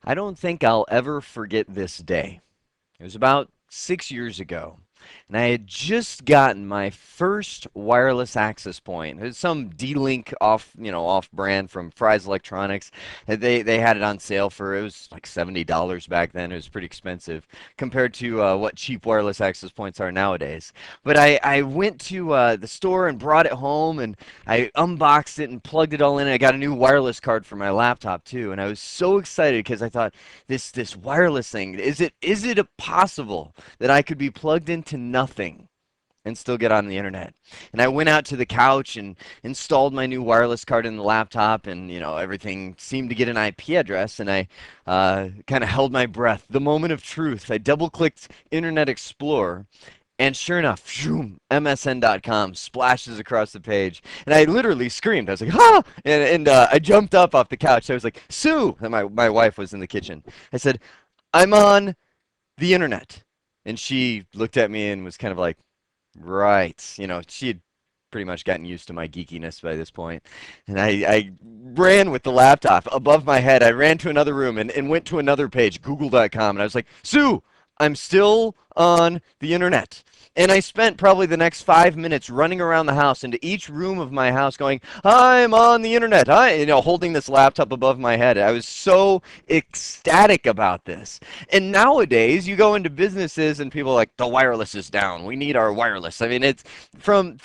I don't think I'll ever forget this day. It was about 6 years ago, and I had just gotten my first wireless access point. It was some D-Link off brand from Fry's Electronics. And they had it on sale for it was like $70 back then. It was pretty expensive compared to what cheap wireless access points are nowadays. But I went to the store and brought it home, and I unboxed it and plugged it all in. And I got a new wireless card for my laptop too, and I was so excited because I thought this wireless thing, is it possible that I could be plugged into nothing and still get on the internet? And I went out to the couch and installed my new wireless card in the laptop, and everything seemed to get an IP address, and I kind of held my breath. The moment of truth. I double-clicked Internet Explorer, and sure enough, shoom, MSN.com splashes across the page. And I literally screamed. I was like, ah! And I jumped up off the couch. I was like, Sue! And my wife was in the kitchen. I said, I'm on the internet. And she looked at me and was kind of like, right. She had pretty much gotten used to my geekiness by this point. And I ran with the laptop above my head. I ran to another room and went to another page, google.com. And I was like, Sue, I'm still on the internet. And I spent probably the next 5 minutes running around the house into each room of my house going, I'm on the internet. Holding this laptop above my head. I was so ecstatic about this. And nowadays, you go into businesses and people are like, the wireless is down. We need our wireless. I mean, it's from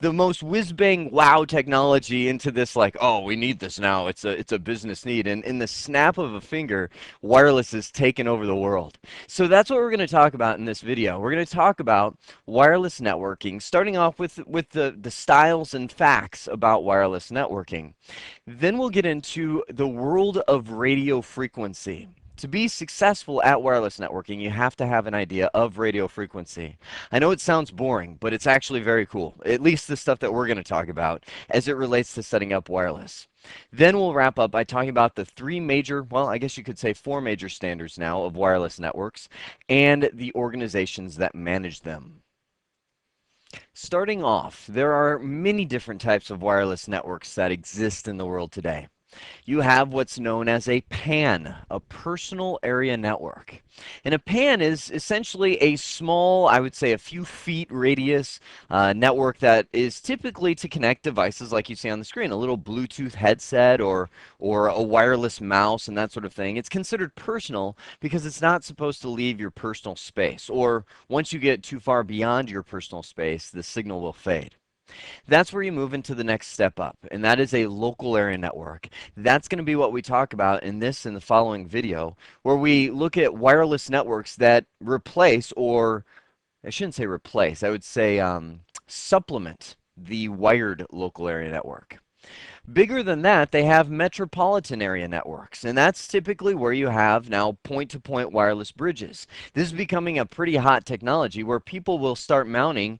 the most whiz-bang wow technology into this like, oh, we need this now. It's a business need. And in the snap of a finger, wireless has taken over the world. So that's what we're going to talk about in this video. We're going to talk about wireless networking, starting off with the styles and facts about wireless networking. Then we'll get into the world of radio frequency. To be successful at wireless networking, you have to have an idea of radio frequency. I know it sounds boring, but it's actually very cool, at least the stuff that we're going to talk about as it relates to setting up wireless. Then we'll wrap up by talking about the three major, well, I guess you could say four major standards now of wireless networks and the organizations that manage them. Starting off, there are many different types of wireless networks that exist in the world today. You have what's known as a PAN, a personal area network. And a PAN is essentially a small, I would say a few feet radius network that is typically to connect devices like you see on the screen, a little Bluetooth headset or a wireless mouse and that sort of thing. It's considered personal because it's not supposed to leave your personal space, or once you get too far beyond your personal space, the signal will fade. That's where you move into the next step up, and that is a local area network. That's going to be what we talk about in this and the following video, where we look at wireless networks that replace, or I shouldn't say replace, I would say supplement the wired local area network. Bigger than that, they have metropolitan area networks, and that's typically where you have now point-to-point wireless bridges. This is becoming a pretty hot technology where people will start mounting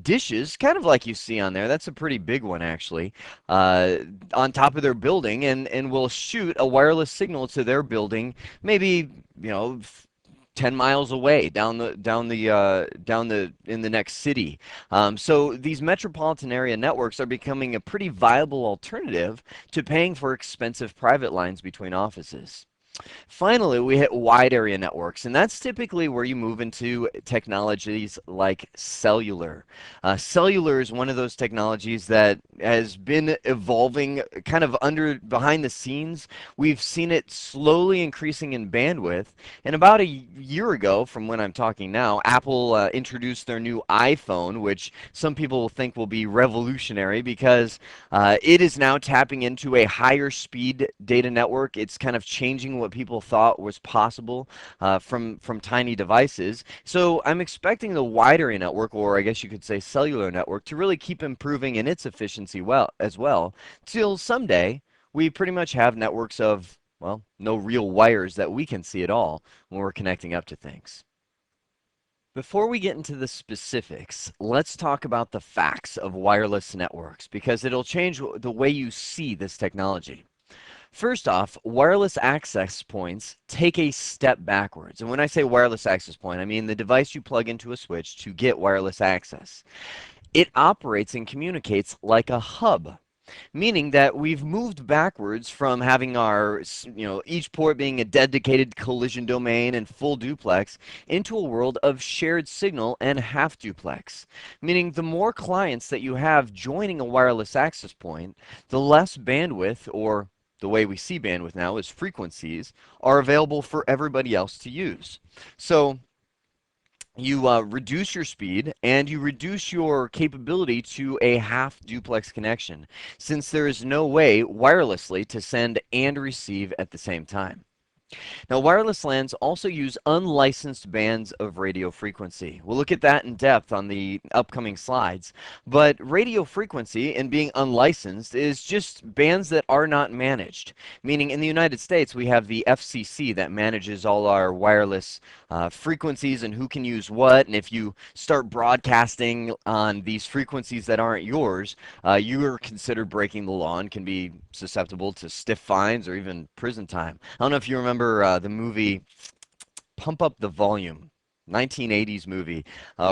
dishes, kind of like you see on there. That's a pretty big one, actually, on top of their building, and will shoot a wireless signal to their building, maybe, 10 miles away in the next city. So these metropolitan area networks are becoming a pretty viable alternative to paying for expensive private lines between offices. Finally, we hit wide area networks, and that's typically where you move into technologies like cellular. Cellular is one of those technologies that has been evolving kind of behind the scenes. We've seen it slowly increasing in bandwidth, and about a year ago, from when I'm talking now, Apple introduced their new iPhone, which some people will think will be revolutionary because it is now tapping into a higher speed data network. It's kind of changing what people thought was possible from tiny devices. So I'm expecting the wide area network, or I guess you could say cellular network, to really keep improving in its efficiency as well, till someday we pretty much have networks of, well, no real wires that we can see at all when we're connecting up to things. Before we get into the specifics, let's talk about the facts of wireless networks because it'll change the way you see this technology. First off, wireless access points take a step backwards. And when I say wireless access point, I mean the device you plug into a switch to get wireless access. It operates and communicates like a hub. meaning that we've moved backwards from having our, each port being a dedicated collision domain and full duplex into a world of shared signal and half duplex, meaning the more clients that you have joining a wireless access point, the less bandwidth, or the way we see bandwidth now is frequencies, are available for everybody else to use. So you reduce your speed and you reduce your capability to a half duplex connection, since there is no way wirelessly to send and receive at the same time. Now, wireless LANs also use unlicensed bands of radio frequency. We'll look at that in depth on the upcoming slides. But radio frequency and being unlicensed is just bands that are not managed. Meaning in the United States, we have the FCC that manages all our wireless frequencies and who can use what. And if you start broadcasting on these frequencies that aren't yours, you are considered breaking the law and can be susceptible to stiff fines or even prison time. I don't know if you remember the movie Pump Up the Volume, 1980s movie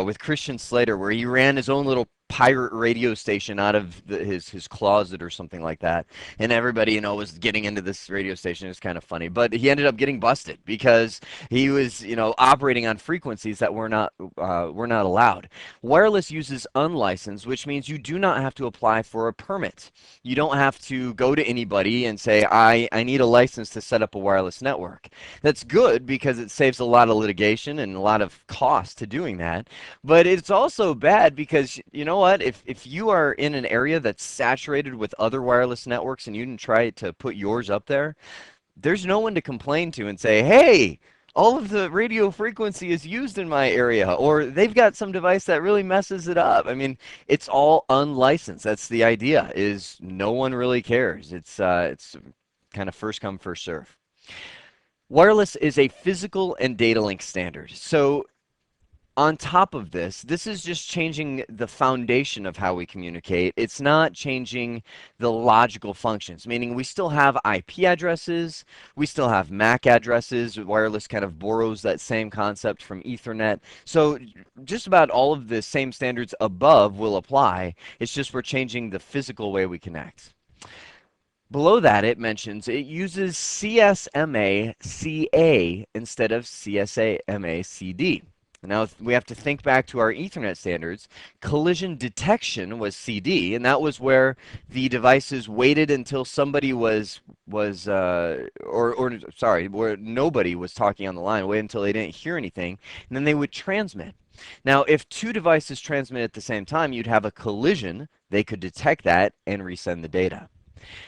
with Christian Slater, where he ran his own little pirate radio station out of his closet or something like that, and everybody was getting into this radio station. It was kind of funny, but he ended up getting busted because he was operating on frequencies that were not allowed. Wireless uses unlicensed, which means you do not have to apply for a permit. You don't have to go to anybody and say, I need a license to set up a wireless network. That's good because it saves a lot of litigation and a lot of cost to doing that, but it's also bad because you know what? If you are in an area that's saturated with other wireless networks and you didn't try to put yours up there, there's no one to complain to and say, hey, all of the radio frequency is used in my area, or they've got some device that really messes it up. I mean, it's all unlicensed. That's the idea, is no one really cares. It's kind of first come, first serve. Wireless is a physical and data link standard. So on top of this, this is just changing the foundation of how we communicate. It's not changing the logical functions, meaning we still have IP addresses, we still have MAC addresses. Wireless kind of borrows that same concept from Ethernet. So just about all of the same standards above will apply. It's just we're changing the physical way we connect. Below that, it mentions it uses CSMA-CA instead of CSMA-CD. Now, we have to think back to our Ethernet standards. Collision detection was CD, and that was where the devices waited until somebody where nobody was talking on the line, wait until they didn't hear anything, and then they would transmit. Now, if two devices transmit at the same time, you'd have a collision. They could detect that and resend the data.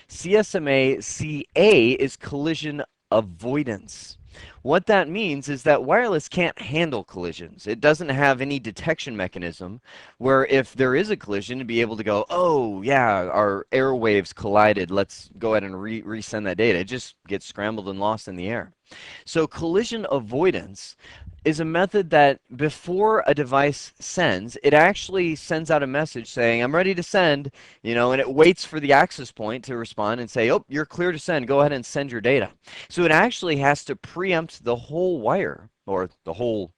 CSMA-CA is collision avoidance. What that means is that wireless can't handle collisions. It doesn't have any detection mechanism where if there is a collision to be able to go, oh yeah, our airwaves collided, let's go ahead and resend that data. It just gets scrambled and lost in the air. So collision avoidance is a method that before a device sends, it actually sends out a message saying, I'm ready to send, and it waits for the access point to respond and say, oh, you're clear to send. Go ahead and send your data. So it actually has to preempt the whole wire, or the whole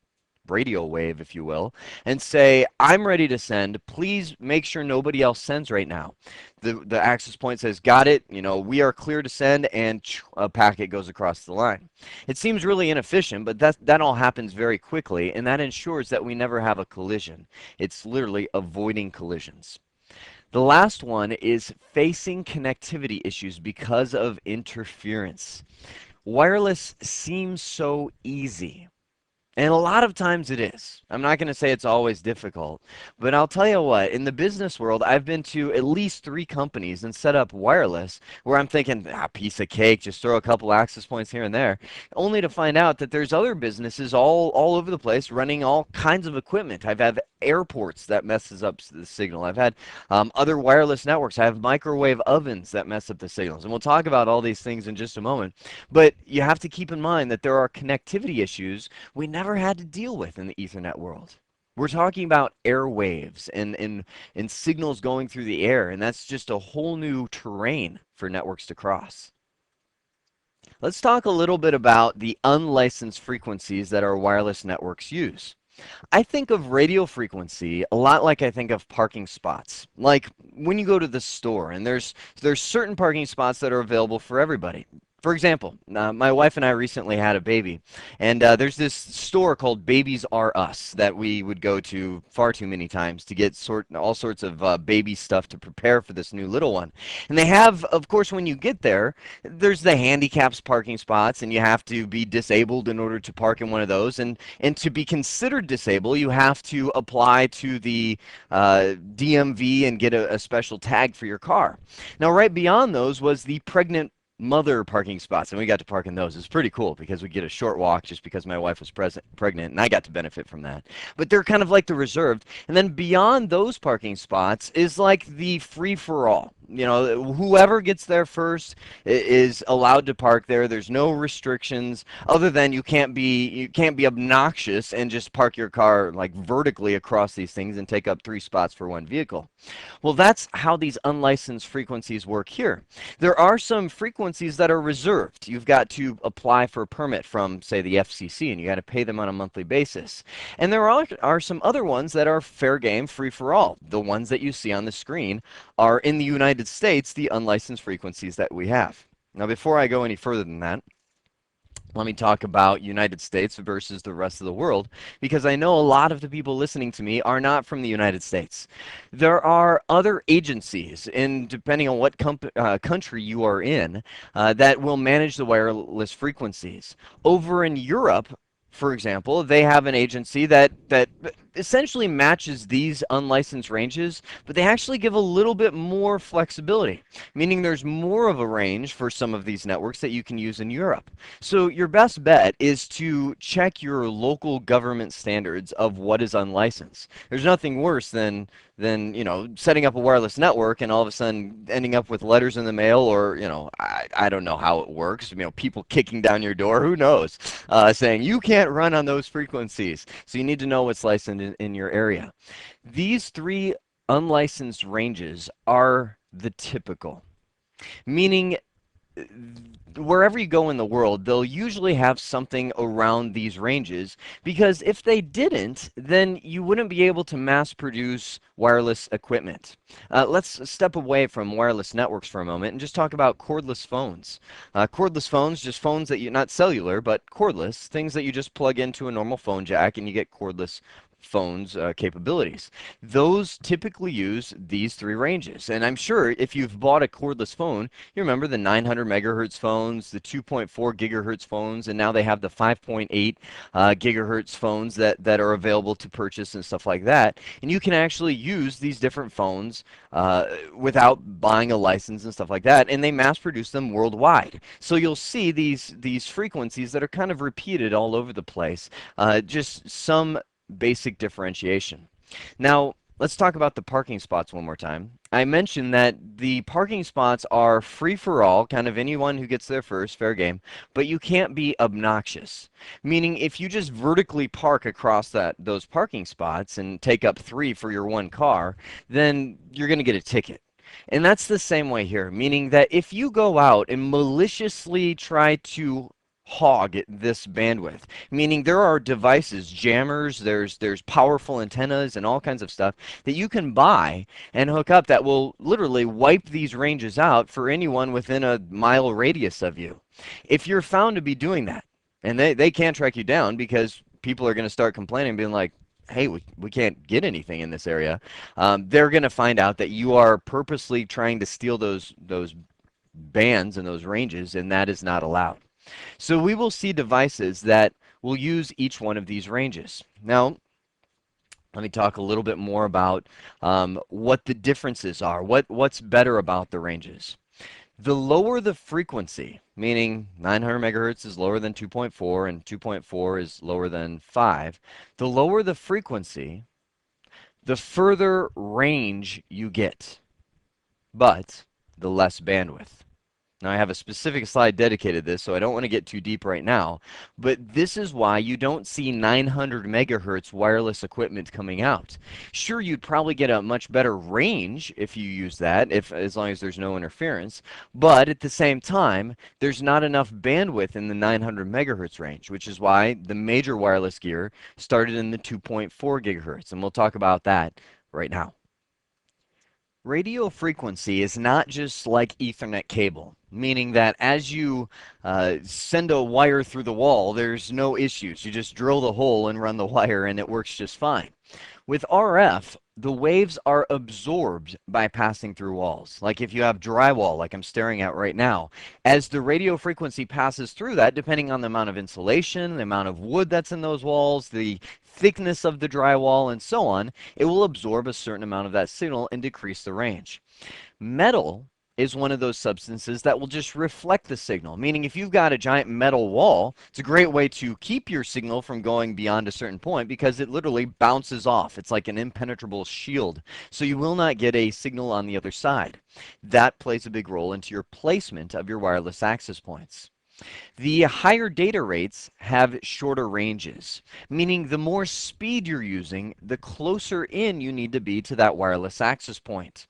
radio wave, if you will, and say, I'm ready to send. Please make sure nobody else sends right now. The access point says, got it, we are clear to send, and a packet goes across the line. It seems really inefficient, but that all happens very quickly, and that ensures that we never have a collision. It's literally avoiding collisions. The last one is facing connectivity issues because of interference. Wireless seems so easy. And a lot of times it is. I'm not going to say it's always difficult, but I'll tell you what, in the business world, I've been to at least 3 companies and set up wireless where I'm thinking, piece of cake, just throw a couple access points here and there, only to find out that there's other businesses all over the place running all kinds of equipment. I've had airports that messes up the signal. I've had other wireless networks. I have microwave ovens that mess up the signals. And we'll talk about all these things in just a moment. But you have to keep in mind that there are connectivity issues we never had to deal with in the Ethernet world. We're talking about airwaves and signals going through the air, and that's just a whole new terrain for networks to cross. Let's talk a little bit about the unlicensed frequencies that our wireless networks use. I think of radio frequency a lot like I think of parking spots. Like when you go to the store and there's certain parking spots that are available for everybody. For example, my wife and I recently had a baby, and there's this store called Babies R Us that we would go to far too many times to get all sorts of baby stuff to prepare for this new little one. And they have, of course, when you get there, there's the handicaps parking spots, and you have to be disabled in order to park in one of those. And to be considered disabled, you have to apply to the DMV and get a special tag for your car. Now, right beyond those was the pregnant mother parking spots, and we got to park in those. It's pretty cool because we get a short walk just because my wife was pregnant, and I got to benefit from that. But they're kind of like the reserved. And then beyond those parking spots is like the free for all. You know, whoever gets there first is allowed to park there. There's no restrictions other than you can't be obnoxious and just park your car like vertically across these things and take up 3 spots for one vehicle. Well, that's how these unlicensed frequencies work here. There are some frequencies that are reserved. You've got to apply for a permit from, say, the FCC, and you got to pay them on a monthly basis. And there are some other ones that are fair game, free for all. The ones that you see on the screen are in the United States, the unlicensed frequencies that we have. Now, before I go any further than that, let me talk about United States versus the rest of the world, because I know a lot of the people listening to me are not from the United States. There are other agencies, and depending on what country you are in, that will manage the wireless frequencies. Over in Europe, for example, they have an agency that essentially matches these unlicensed ranges, but they actually give a little bit more flexibility, meaning there's more of a range for some of these networks that you can use in Europe. So your best bet is to check your local government standards of what is unlicensed. There's nothing worse than setting up a wireless network and all of a sudden ending up with letters in the mail, or I don't know how it works, people kicking down your door, who knows, saying you can't run on those frequencies. So you need to know what's licensed in your area. These 3 unlicensed ranges are the typical, meaning wherever you go in the world, they'll usually have something around these ranges, because if they didn't, then you wouldn't be able to mass produce wireless equipment. Let's step away from wireless networks for a moment and just talk about cordless phones. Cordless phones, just phones that not cellular, but cordless, things that you just plug into a normal phone jack and you get cordless phones capabilities. Those typically use these 3 ranges. And I'm sure if you've bought a cordless phone, you remember the 900 megahertz phones, the 2.4 gigahertz phones, and now they have the 5.8 gigahertz phones that are available to purchase and stuff like that. And you can actually use these different phones without buying a license and stuff like that, and they mass produce them worldwide. So you'll see these frequencies that are kind of repeated all over the place. Just some basic differentiation. Now, let's talk about the parking spots one more time. I mentioned that the parking spots are free for all, kind of anyone who gets there first, fair game, but you can't be obnoxious. Meaning if you just vertically park across those parking spots and take up 3 for your one car, then you're going to get a ticket. And that's the same way here, meaning that if you go out and maliciously try to hog this bandwidth, meaning there are devices, jammers, there's powerful antennas and all kinds of stuff that you can buy and hook up that will literally wipe these ranges out for anyone within a mile radius of you. If you're found to be doing that, and they can't track you down because people are going to start complaining, being like, hey, we can't get anything in this area, they're going to find out that you are purposely trying to steal those bands and those ranges, and that is not allowed. So we will see devices that will use each one of these ranges. Now, let me talk a little bit more about what the differences are, what's better about the ranges. The lower the frequency, meaning 900 megahertz is lower than 2.4 and 2.4 is lower than 5, the lower the frequency, the further range you get, but the less bandwidth. Now, I have a specific slide dedicated to this, so I don't want to get too deep right now, but this is why you don't see 900 megahertz wireless equipment coming out. Sure, you'd probably get a much better range if you use that, as long as there's no interference, but at the same time, there's not enough bandwidth in the 900 megahertz range, which is why the major wireless gear started in the 2.4 gigahertz, and we'll talk about that right now. Radio frequency is not just like Ethernet cable, meaning that as you send a wire through the wall, there's no issues. You just drill the hole and run the wire and it works just fine. With RF, the waves are absorbed by passing through walls. Like if you have drywall, like I'm staring at right now, as the radio frequency passes through that, depending on the amount of insulation, the amount of wood that's in those walls, the thickness of the drywall, and so on, it will absorb a certain amount of that signal and decrease the range. Metal is one of those substances that will just reflect the signal, meaning if you've got a giant metal wall, it's a great way to keep your signal from going beyond a certain point because it literally bounces off. It's like an impenetrable shield, so you will not get a signal on the other side. That plays a big role into your placement of your wireless access points. The higher data rates have shorter ranges, meaning the more speed you're using, the closer in you need to be to that wireless access point.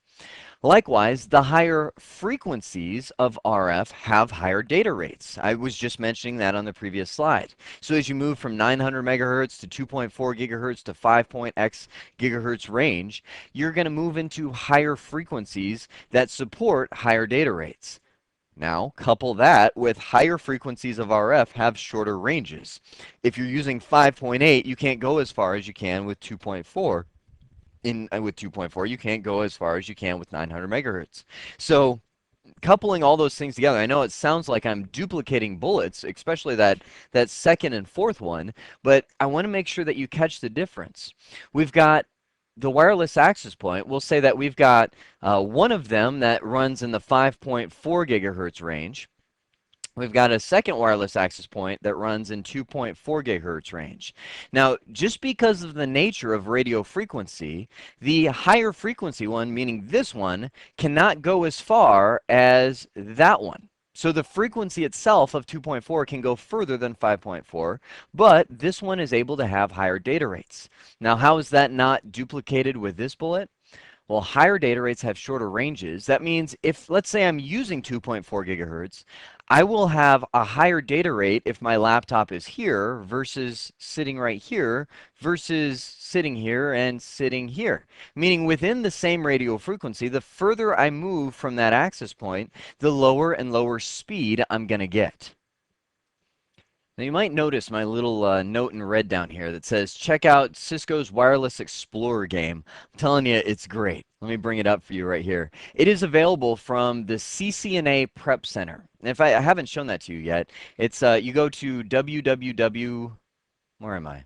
Likewise, the higher frequencies of RF have higher data rates. I was just mentioning that on the previous slide. So as you move from 900 megahertz to 2.4 gigahertz to 5.x gigahertz range, you're going to move into higher frequencies that support higher data rates. Now, couple that with higher frequencies of RF have shorter ranges. If you're using 5.8, you can't go as far as you can with 2.4. With 2.4, you can't go as far as you can with 900 megahertz. So coupling all those things together, I know it sounds like I'm duplicating bullets, especially that second and fourth one, but I want to make sure that you catch the difference. We've got the wireless access point. We'll say that we've got one of them that runs in the 5.4 gigahertz range. We've got a second wireless access point that runs in 2.4 gigahertz range. Now, just because of the nature of radio frequency, the higher frequency one, meaning this one, cannot go as far as that one. So the frequency itself of 2.4 can go further than 5.4, but this one is able to have higher data rates. Now, how is that not duplicated with this bullet? Well, higher data rates have shorter ranges. That means if, let's say I'm using 2.4 gigahertz, I will have a higher data rate if my laptop is here versus sitting right here versus sitting here and sitting here. Meaning within the same radio frequency, the further I move from that access point, the lower and lower speed I'm going to get. Now you might notice my little note in red down here that says, check out Cisco's Wireless Explorer game. I'm telling you, it's great. Let me bring it up for you right here. It is available from the CCNA Prep Center. And if I haven't shown that to you yet, it's you go to www, where am I?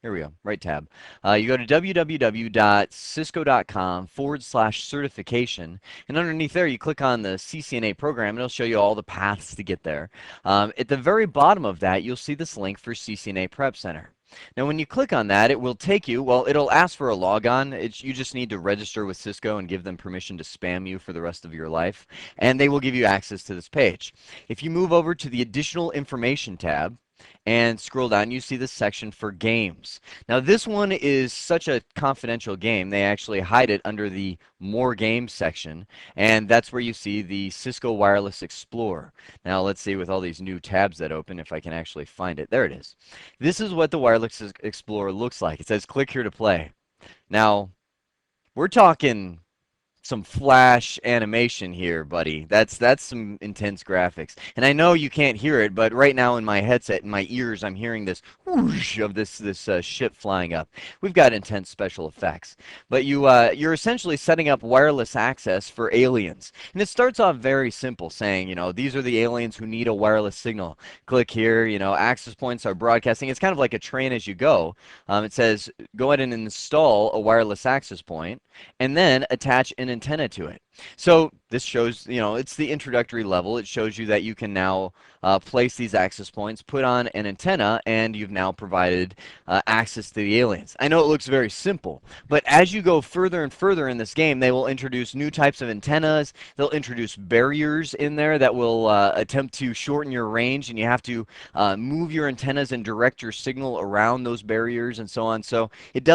Here we go, right tab. You go to www.cisco.com/certification, and underneath there you click on the CCNA program, and it'll show you all the paths to get there. At the very bottom of that, you'll see this link for CCNA Prep Center. Now, when you click on that, it will take you, well, it'll ask for a logon. You just need to register with Cisco and give them permission to spam you for the rest of your life, and they will give you access to this page. If you move over to the additional information tab, and scroll down, you see this section for games. Now this one is such a confidential game, they actually hide it under the More Games section, and that's where you see the Cisco Wireless Explorer. Now let's see with all these new tabs that open if I can actually find it. There it is. This is what the Wireless Explorer looks like. It says click here to play. Now we're talking some flash animation here, buddy. That's some intense graphics. And I know you can't hear it, but right now in my headset, in my ears, I'm hearing this whoosh of this ship flying up. We've got intense special effects. But you're essentially setting up wireless access for aliens. And it starts off very simple, saying, you know, these are the aliens who need a wireless signal. Click here, you know, access points are broadcasting. It's kind of like a train as you go. It says, go ahead and install a wireless access point, and then attach an antenna to it. So this shows, it's the introductory level. It shows you that you can now place these access points, put on an antenna, and you've now provided access to the aliens. I know it looks very simple, but as you go further and further in this game, they will introduce new types of antennas. They'll introduce barriers in there that will attempt to shorten your range, and you have to move your antennas and direct your signal around those barriers and so on. So it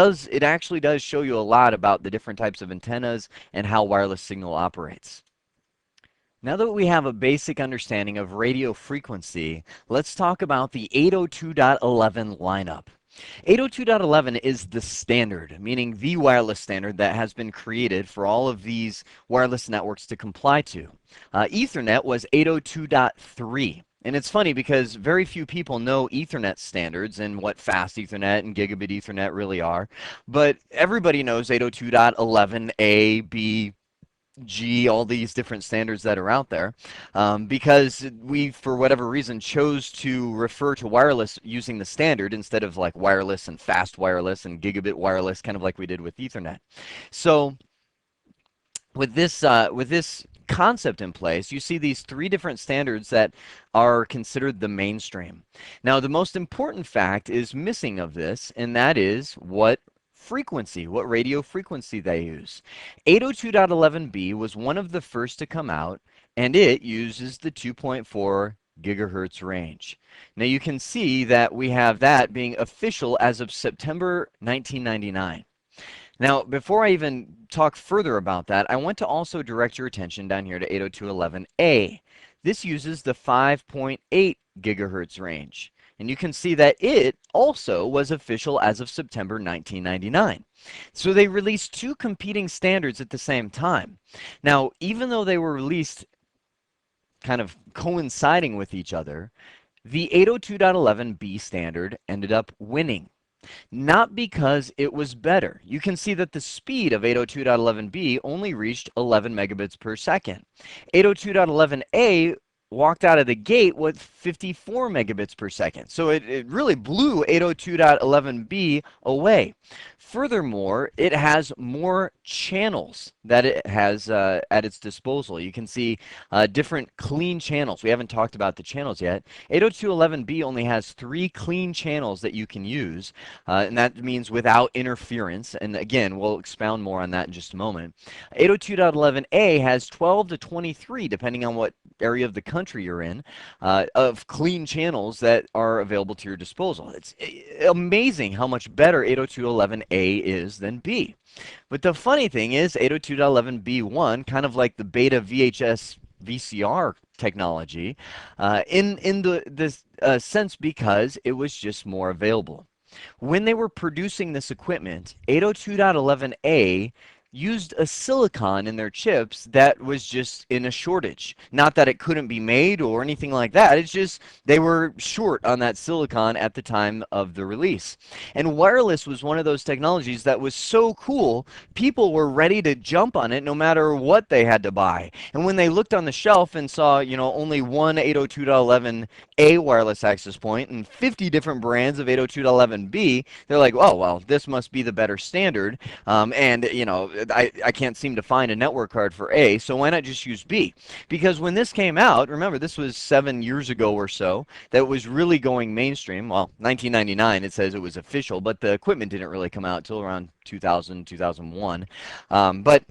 actually does show you a lot about the different types of antennas and how wireless signal operates. Now that we have a basic understanding of radio frequency, let's talk about the 802.11 lineup. 802.11 is the standard, meaning the wireless standard that has been created for all of these wireless networks to comply to. Ethernet was 802.3. And it's funny because very few people know Ethernet standards and what fast Ethernet and gigabit Ethernet really are. But everybody knows 802.11a, b, G, all these different standards that are out there, because we, for whatever reason, chose to refer to wireless using the standard instead of like wireless and fast wireless and gigabit wireless, kind of like we did with Ethernet. So with this concept in place, you see these three different standards that are considered the mainstream. Now, the most important fact is missing of this, and that is what radio frequency they use. 802.11b was one of the first to come out, and it uses the 2.4 gigahertz range. Now you can see that we have that being official as of September 1999. Now, before I even talk further about that, I want to also direct your attention down here to 802.11a. This uses the 5.8 gigahertz range. And you can see that it also was official as of September 1999. So they released two competing standards at the same time. Now, even though they were released kind of coinciding with each other, the 802.11b standard ended up winning. Not because it was better. You can see that the speed of 802.11b only reached 11 megabits per second. 802.11a walked out of the gate with 54 megabits per second. So it really blew 802.11b away. Furthermore, it has more channels that it has at its disposal. You can see different clean channels. We haven't talked about the channels yet. 802.11b only has 3 clean channels that you can use, and that means without interference. And again, we'll expound more on that in just a moment. 802.11a has 12 to 23, depending on what area of the country you're in, of clean channels that are available to your disposal. It's amazing how much better 802.11a is than B. But the funny thing is 802.11b1, kind of like the beta VHS VCR technology, in the sense because it was just more available. When they were producing this equipment, 802.11a used a silicon in their chips that was just in a shortage. Not that it couldn't be made or anything like that. It's just they were short on that silicon at the time of the release. And wireless was one of those technologies that was so cool, people were ready to jump on it no matter what they had to buy. And when they looked on the shelf and saw, only one 802.11a wireless access point and 50 different brands of 802.11b, they're like, oh, well, this must be the better standard. I can't seem to find a network card for A, so why not just use B? Because when this came out, remember, this was 7 years ago or so, that was really going mainstream. Well, 1999, it says it was official, but the equipment didn't really come out until around 2000, 2001. But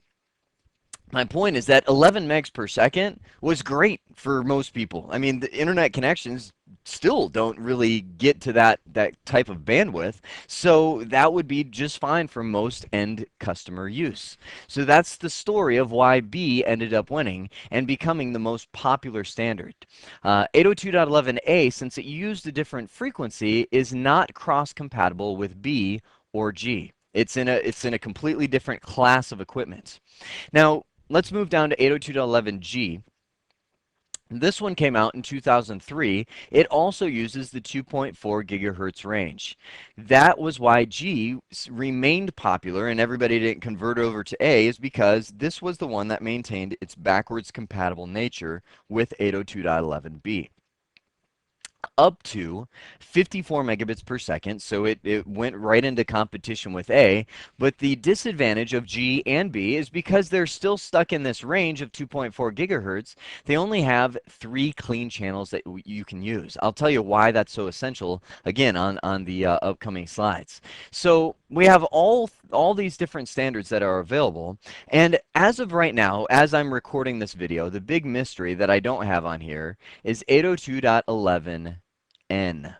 my point is that 11 megs per second was great for most people. I mean, the internet connections still don't really get to that type of bandwidth, so that would be just fine for most end customer use. So that's the story of why B ended up winning and becoming the most popular standard. 802.11a, since it used a different frequency, is not cross-compatible with B or G. It's in a completely different class of equipment. Now, let's move down to 802.11g. This one came out in 2003. It also uses the 2.4 gigahertz range. That was why G remained popular and everybody didn't convert over to A, is because this was the one that maintained its backwards compatible nature with 802.11b. up to 54 megabits per second, so it went right into competition with A. But the disadvantage of G and B is because they're still stuck in this range of 2.4 gigahertz, they only have 3 clean channels that you can use. I'll tell you why that's so essential, again, on the upcoming slides. So we have all these different standards that are available, and as of right now, as I'm recording this video, the big mystery that I don't have on here is 802.11n.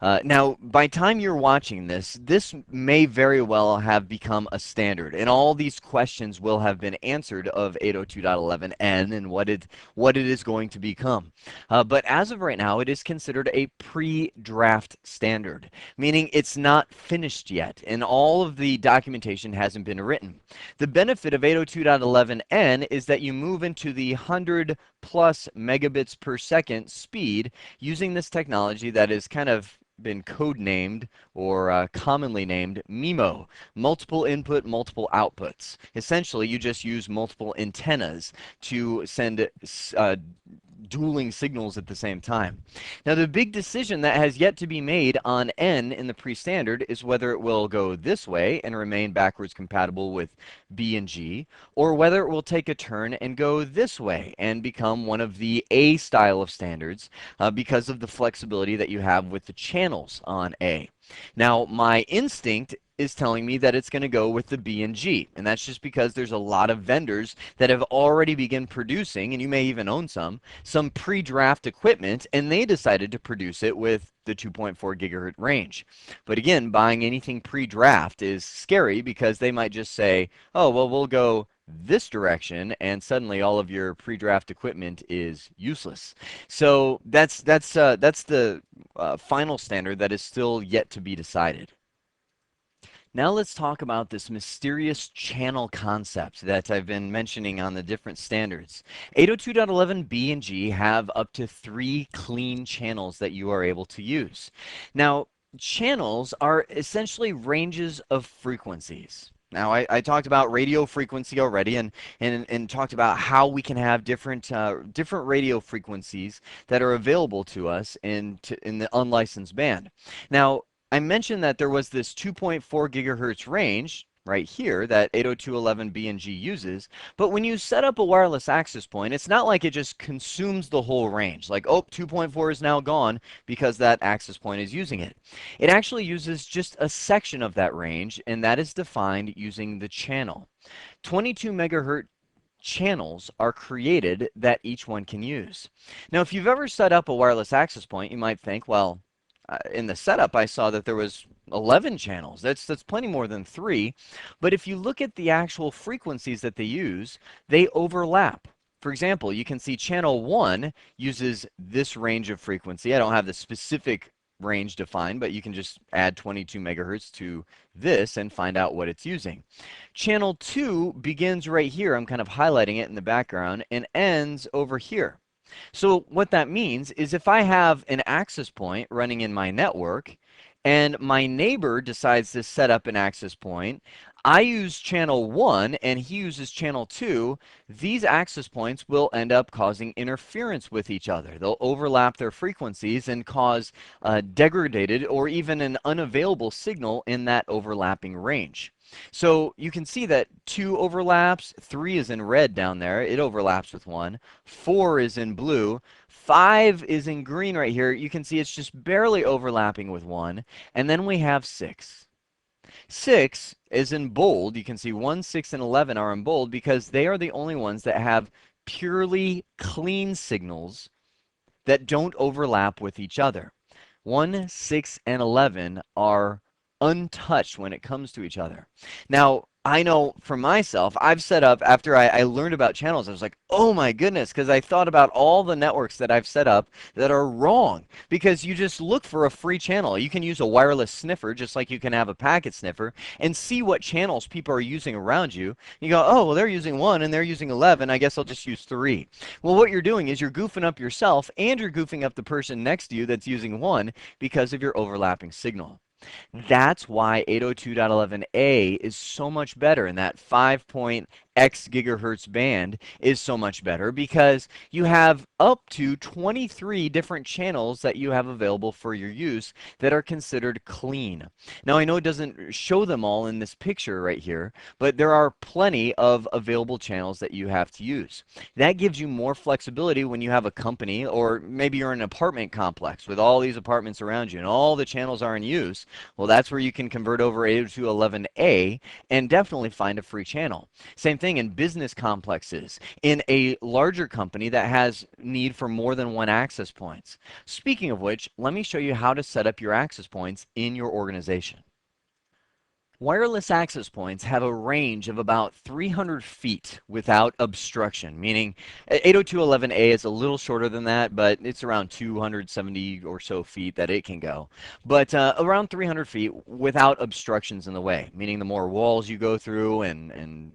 Now, by time you're watching this, this may very well have become a standard, and all these questions will have been answered of 802.11n and what it is going to become. But as of right now, it is considered a pre-draft standard, meaning it's not finished yet, and all of the documentation hasn't been written. The benefit of 802.11n is that you move into the 100 plus megabits per second speed using this technology that is kind of been code-named or commonly named MIMO, multiple input, multiple outputs. Essentially, you just use multiple antennas to send dueling signals at the same time. Now, the big decision that has yet to be made on N in the pre-standard is whether it will go this way and remain backwards compatible with B and G, or whether it will take a turn and go this way and become one of the A style of standards because of the flexibility that you have with the channels on A. Now, my instinct is telling me that it's going to go with the B and G, and that's just because there's a lot of vendors that have already begun producing, and you may even own some pre-draft equipment, and they decided to produce it with the 2.4 gigahertz range. But again, buying anything pre-draft is scary because they might just say, oh, well, we'll go this direction, and suddenly all of your pre-draft equipment is useless. So that's the final standard that is still yet to be decided. Now let's talk about this mysterious channel concept that I've been mentioning on the different standards. 802.11b and G have up to 3 clean channels that you are able to use. Now, channels are essentially ranges of frequencies. Now, I talked about radio frequency already and talked about how we can have different radio frequencies that are available to us in the unlicensed band. Now, I mentioned that there was this 2.4 gigahertz range right here that 802.11b and G uses, but when you set up a wireless access point, it's not like it just consumes the whole range, like, oh, 2.4 is now gone because that access point is using it. It actually uses just a section of that range, and that is defined using the channel. 22 megahertz channels are created that each one can use. Now, if you've ever set up a wireless access point, you might think, well, in the setup, I saw that there was 11 channels. That's plenty more than 3. But if you look at the actual frequencies that they use, they overlap. For example, you can see channel 1 uses this range of frequency. I don't have the specific range defined, but you can just add 22 megahertz to this and find out what it's using. Channel 2 begins right here. I'm kind of highlighting it in the background and ends over here. So what that means is if I have an access point running in my network and my neighbor decides to set up an access point, I use channel 1 and he uses channel 2, these access points will end up causing interference with each other. They'll overlap their frequencies and cause degraded or even an unavailable signal in that overlapping range. So you can see that 2 overlaps, 3 is in red down there, it overlaps with 1, 4 is in blue, 5 is in green right here, you can see it's just barely overlapping with 1, and then we have 6. 6 is in bold, you can see 1, 6, and 11 are in bold because they are the only ones that have purely clean signals that don't overlap with each other. 1, 6, and 11 are untouched when it comes to each other. Now, I know for myself, I've set up, after I learned about channels, I was like, oh my goodness, because I thought about all the networks that I've set up that are wrong. Because you just look for a free channel. You can use a wireless sniffer, just like you can have a packet sniffer, and see what channels people are using around you. You go, oh, well, they're using 1 and they're using 11. I guess I'll just use 3. Well, what you're doing is you're goofing up yourself and you're goofing up the person next to you that's using 1 because of your overlapping signal. That's why 802.11a is so much better, and that 5.8 X gigahertz band is so much better because you have up to 23 different channels that you have available for your use that are considered clean. Now, I know it doesn't show them all in this picture right here, but there are plenty of available channels that you have to use. That gives you more flexibility when you have a company, or maybe you're in an apartment complex with all these apartments around you and all the channels are in use. Well, that's where you can convert over 802.11a and definitely find a free channel. Same thing in business complexes, in a larger company that has need for more than one access points. Speaking of which, let me show you how to set up your access points in your organization. Wireless access points have a range of about 300 feet without obstruction, meaning 802.11a is a little shorter than that, but it's around 270 or so feet that it can go. But around 300 feet without obstructions in the way, meaning the more walls you go through and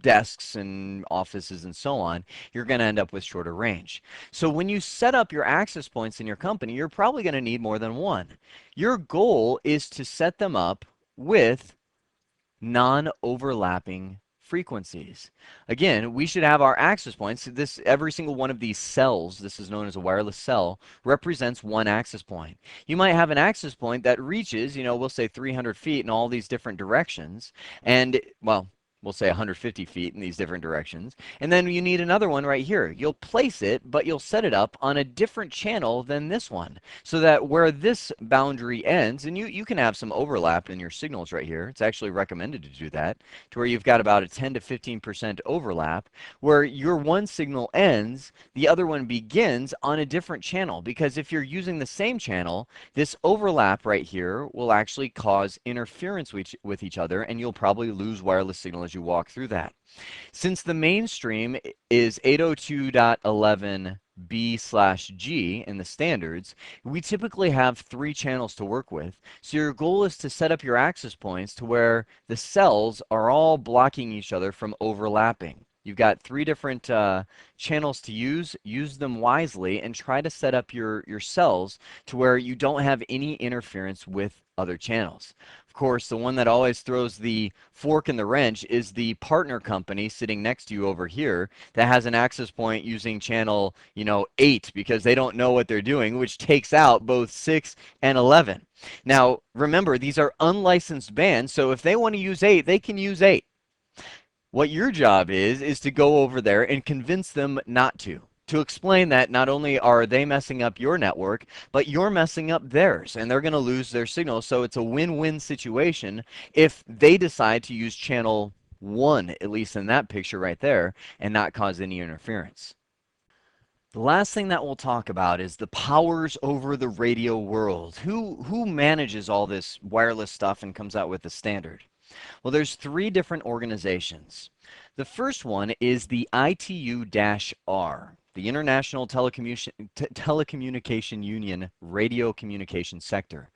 desks and offices and so on, you're going to end up with shorter range. So when you set up your access points in your company, you're probably going to need more than one. Your goal is to set them up with non-overlapping frequencies. Again, we should have our access points. Every single one of these cells, this is known as a wireless cell, represents one access point. You might have an access point that reaches, we'll say 300 feet in all these different directions, and, well, we'll say 150 feet in these different directions. And then you need another one right here. You'll place it, but you'll set it up on a different channel than this one. So that where this boundary ends, and you can have some overlap in your signals right here. It's actually recommended to do that, to where you've got about a 10 to 15% overlap, where your one signal ends, the other one begins on a different channel. Because if you're using the same channel, this overlap right here will actually cause interference with each other, and you'll probably lose wireless signal as you walk through that. Since the mainstream is 802.11b/g in the standards, we typically have 3 channels to work with. So your goal is to set up your access points to where the cells are all blocking each other from overlapping. You've got 3 different channels to use. Use them wisely and try to set up your cells to where you don't have any interference with other channels. Of course, the one that always throws the fork in the wrench is the partner company sitting next to you over here that has an access point using channel, 8, because they don't know what they're doing, which takes out both 6 and 11. Now, remember, these are unlicensed bands, so if they want to use 8, they can use 8. What your job is to go over there and convince them not to explain that not only are they messing up your network, but you're messing up theirs, and they're going to lose their signal. So it's a win-win situation if they decide to use channel 1, at least in that picture right there, and not cause any interference. The last thing that we'll talk about is the powers over the radio world. Who manages all this wireless stuff and comes out with the standard? Well, there's 3 different organizations. The first one is the ITU-R, the International Telecommunication Union Radio Communication Sector.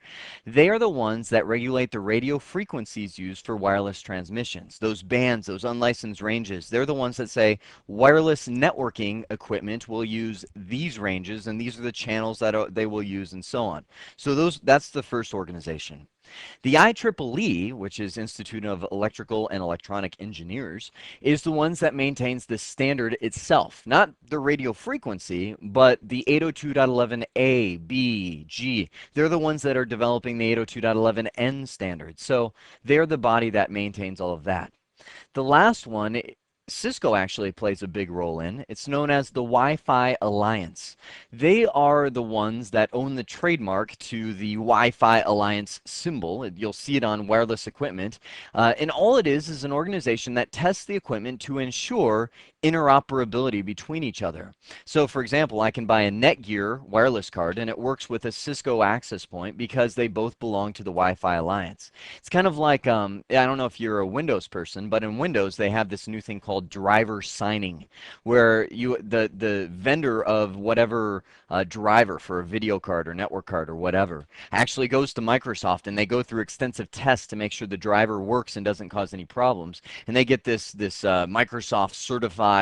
They are the ones that regulate the radio frequencies used for wireless transmissions. Those bands, those unlicensed ranges, they're the ones that say wireless networking equipment will use these ranges, and these are the channels that they will use, and so on. So that's the first organization. The IEEE, which is Institute of Electrical and Electronic Engineers, is the ones that maintains the standard itself, not the radio frequency, but the 802.11a, b, g. They're the ones that are developing the 802.11n standard. So they're the body that maintains all of that. The last one, Cisco actually plays a big role in. It's known as the Wi-Fi Alliance. They are the ones that own the trademark to the Wi-Fi Alliance symbol. You'll see it on wireless equipment. And all it is an organization that tests the equipment to ensure interoperability between each other. So for example, I can buy a Netgear wireless card and it works with a Cisco access point because they both belong to the Wi-Fi Alliance. It's kind of like, I don't know if you're a Windows person, but in Windows they have this new thing called driver signing, where the vendor of whatever driver for a video card or network card or whatever actually goes to Microsoft and they go through extensive tests to make sure the driver works and doesn't cause any problems. And they get this Microsoft certified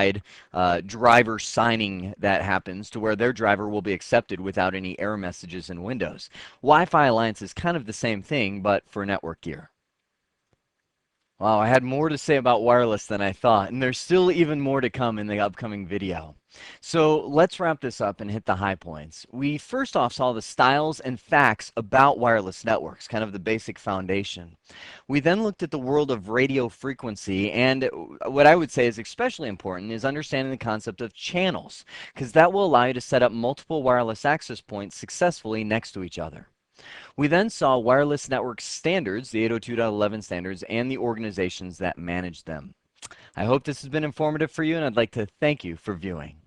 driver signing that happens to where their driver will be accepted without any error messages in Windows. Wi-Fi Alliance is kind of the same thing, but for network gear. Wow, I had more to say about wireless than I thought, and there's still even more to come in the upcoming video. So let's wrap this up and hit the high points. We first off saw the styles and facts about wireless networks, kind of the basic foundation. We then looked at the world of radio frequency, and what I would say is especially important is understanding the concept of channels, because that will allow you to set up multiple wireless access points successfully next to each other. We then saw wireless network standards, the 802.11 standards, and the organizations that manage them. I hope this has been informative for you, and I'd like to thank you for viewing.